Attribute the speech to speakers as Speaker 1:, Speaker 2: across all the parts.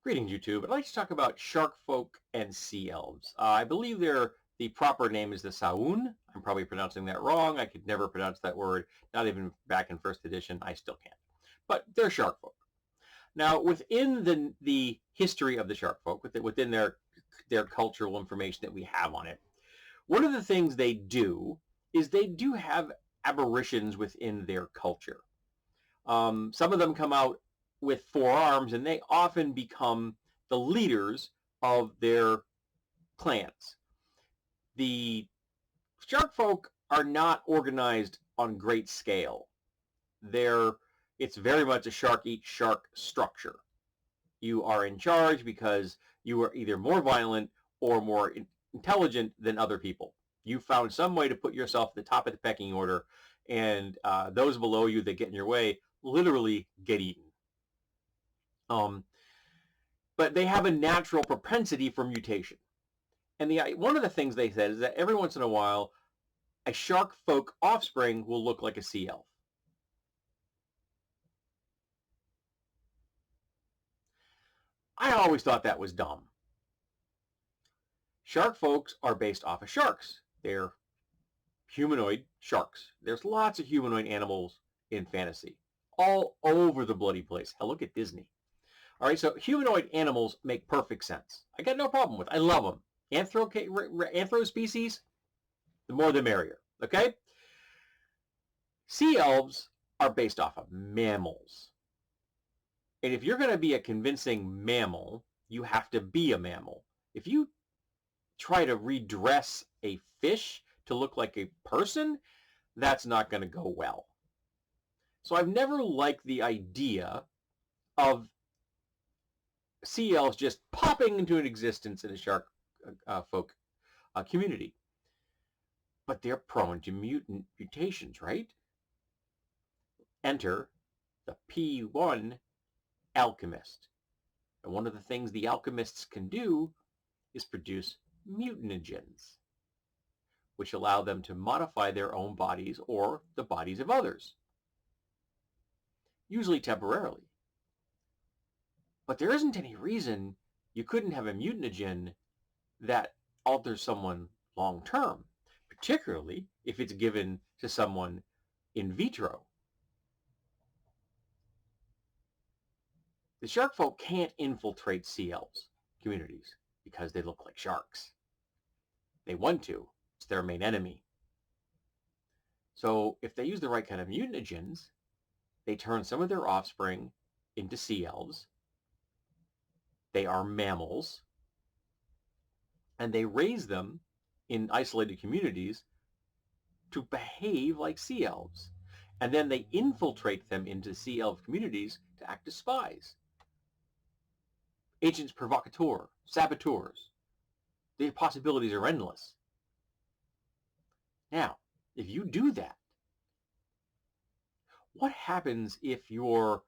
Speaker 1: Greetings, YouTube. I'd like to talk about Sharkfolk and Sea Elves. I believe the proper name is the Saun. I'm probably pronouncing that wrong. I could never pronounce that word, not even back in first edition. I still can't. But they're Sharkfolk. Now, within the history of the Sharkfolk, within their cultural information that we have on it, one of the things they do is they do have aberrations within their culture. Some of them come out with 4 arms, and they often become the leaders of their clans. The Sharkfolk are not organized on great scale. It's very much a shark eat shark structure. You are in charge because you are either more violent or more intelligent than other people. You found some way to put yourself at the top of the pecking order, and those below you that get in your way literally get eaten. But they have a natural propensity for mutation. And one of the things they said is that every once in a while, a Sharkfolk offspring will look like a sea elf. I always thought that was dumb. Sharkfolks are based off of sharks. They're humanoid sharks. There's lots of humanoid animals in fantasy, all over the bloody place. Hell, look at Disney. All right, so humanoid animals make perfect sense. I got no problem with it. I love them. Anthro species, the more the merrier, okay? Sea elves are based off of mammals. And if you're going to be a convincing mammal, you have to be a mammal. If you try to redress a fish to look like a person, that's not going to go well. So I've never liked the idea of sea elves just popping into an existence in a shark folk community. But they're prone to mutations, right? Enter the P1 alchemist. And one of the things the alchemists can do is produce mutanogens, which allow them to modify their own bodies or the bodies of others, usually temporarily. But there isn't any reason you couldn't have a mutanogen that alters someone long term, particularly if it's given to someone in vitro. The Sharkfolk can't infiltrate sea elves communities because they look like sharks. They want to. It's their main enemy. So if they use the right kind of mutagens, they turn some of their offspring into sea elves. They are mammals. And they raise them in isolated communities to behave like sea elves. And then they infiltrate them into sea elf communities to act as spies. Agents provocateurs, saboteurs. The possibilities are endless. Now, if you do that, what happens if your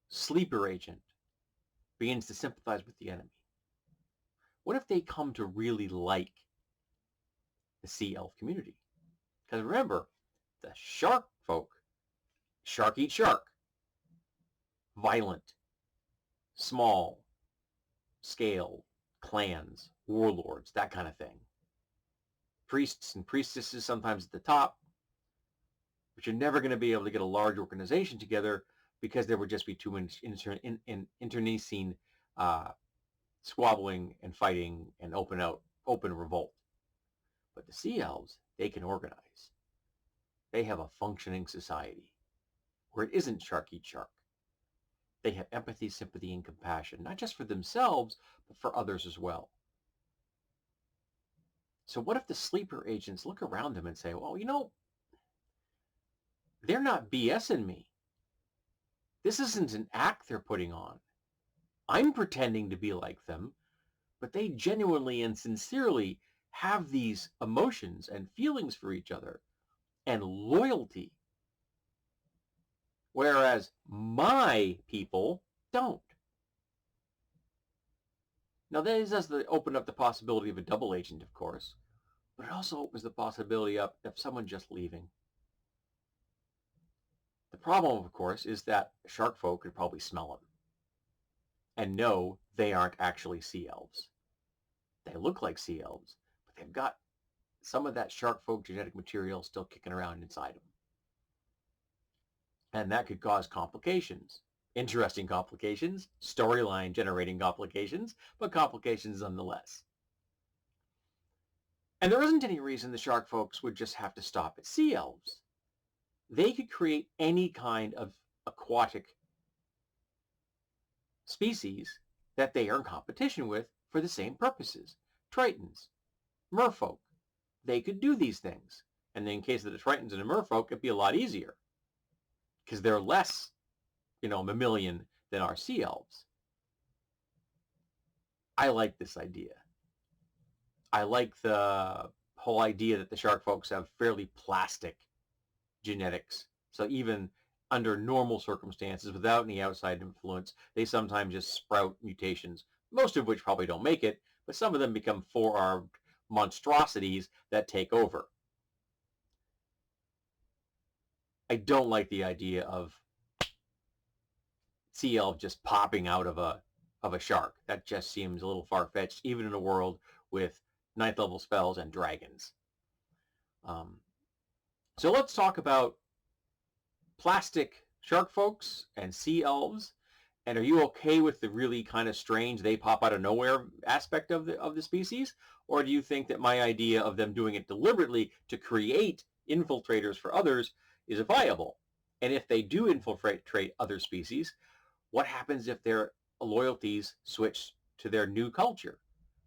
Speaker 1: sleeper agent begins to sympathize with the enemy? What if they come to really like the sea elf community? Because remember, the shark folk, shark eat shark, violent, small scale clans, warlords, that kind of thing. Priests and priestesses sometimes at the top, but you're never going to be able to get a large organization together because there would just be too much internecine squabbling and fighting and open revolt. But the sea elves, they can organize. They have a functioning society where it isn't shark eat shark. They have empathy, sympathy, and compassion, not just for themselves, but for others as well. So what if the sleeper agents look around them and say, well, you know, they're not BSing me. This isn't an act they're putting on. I'm pretending to be like them, but they genuinely and sincerely have these emotions and feelings for each other and loyalty, whereas my people don't. Now, that does open up the possibility of a double agent, of course, but it also opens the possibility up of someone just leaving. The problem, of course, is that Sharkfolk could probably smell them and know they aren't actually sea elves. They look like sea elves, but they've got some of that Sharkfolk genetic material still kicking around inside them. And that could cause complications. Interesting complications, storyline generating complications, but complications nonetheless. And there isn't any reason the Sharkfolks would just have to stop at sea elves. They could create any kind of aquatic species that they are in competition with for the same purposes. Tritons, merfolk, they could do these things. And in case of the Tritons and the merfolk, it'd be a lot easier because they're less, mammalian than our sea elves. I like this idea. I like the whole idea that the shark folks have fairly plastic genetics. So even under normal circumstances, without any outside influence, they sometimes just sprout mutations, most of which probably don't make it, but some of them become four-armed monstrosities that take over. I don't like the idea of sea elf just popping out of a shark. That just seems a little far-fetched, even in a world with 9th level spells and dragons. So let's talk about plastic shark folks and sea elves. And are you okay with the really kind of strange they pop out of nowhere aspect of the species? Or do you think that my idea of them doing it deliberately to create infiltrators for others is viable? And if they do infiltrate other species, what happens if their loyalties switch to their new culture?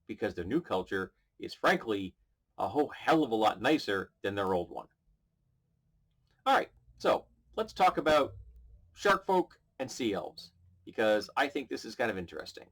Speaker 1: Because their new culture is frankly a whole hell of a lot nicer than their old one. All right, so let's talk about shark folk and sea elves, because I think this is kind of interesting.